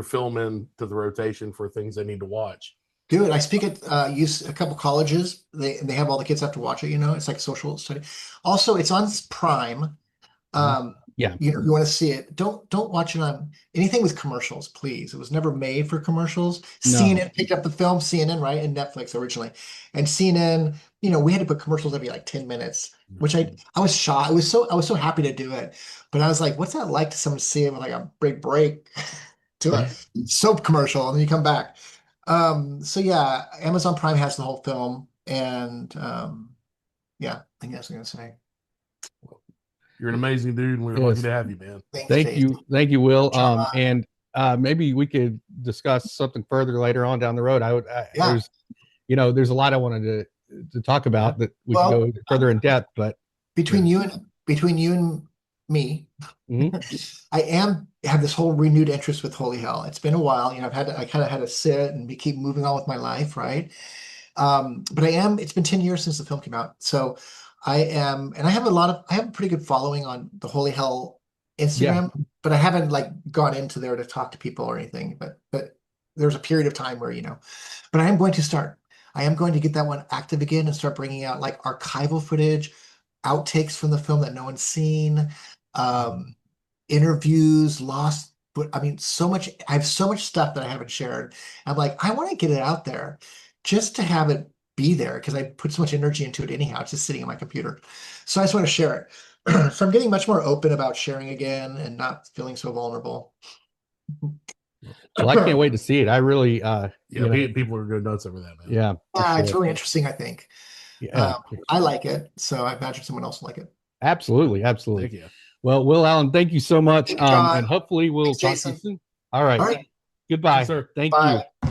[SPEAKER 2] film into the rotation for things they need to watch.
[SPEAKER 3] Do it. I speak at a couple colleges. They have all the kids have to watch it. It's like social study. Also, it's on Prime.
[SPEAKER 1] yeah,
[SPEAKER 3] you want to see it. Don't watch it on anything with commercials, please. It was never made for commercials.
[SPEAKER 1] No.
[SPEAKER 3] CNN picked up the film, CNN, right, and Netflix originally. And CNN, we had to put commercials every like 10 minutes, which I was shocked. I was so happy to do it. But I was like, what's that like to someone see it with like a break to a soap commercial, and then you come back. So yeah, Amazon Prime has the whole film, and yeah, I think that's what I'm gonna say.
[SPEAKER 2] You're an amazing dude, and we're lucky to have you, man.
[SPEAKER 1] Thank you, Will. And maybe we could discuss something further later on down the road. There's a lot I wanted to talk about that we can go further in depth, but
[SPEAKER 3] between you and me, I have this whole renewed interest with Holy Hell. It's been a while, I kind of had to sit and keep moving on with my life, right? But it's been 10 years since the film came out. So and I have a pretty good following on the Holy Hell Instagram, but I haven't like gone into there to talk to people or anything, but there's a period of time where, but I am going to start. I am going to get that one active again and start bringing out like archival footage, outtakes from the film that no one's seen, interviews, lost, but I mean, I have so much stuff that I haven't shared. I'm like, I want to get it out there just to have it be there, because I put so much energy into it anyhow. It's just sitting on my computer. So I just want to share it. So I'm getting much more open about sharing again and not feeling so vulnerable.
[SPEAKER 1] Well, I can't wait to see it. I really,
[SPEAKER 2] People are going nuts over that, man.
[SPEAKER 1] yeah,
[SPEAKER 3] Yeah, it's really interesting, I think.
[SPEAKER 1] yeah,
[SPEAKER 3] I like it, so I imagine someone else will like it.
[SPEAKER 1] absolutely, absolutely.
[SPEAKER 2] Thank you.
[SPEAKER 1] Well, Will Allen, thank you so much.
[SPEAKER 3] Thank you, John.
[SPEAKER 1] And hopefully we'll
[SPEAKER 3] Thanks,
[SPEAKER 1] talk to you
[SPEAKER 3] Jason.
[SPEAKER 1] soon. All right.
[SPEAKER 3] All right.
[SPEAKER 1] Goodbye.
[SPEAKER 2] Yes, sir.
[SPEAKER 1] Thank
[SPEAKER 3] Bye.
[SPEAKER 1] you.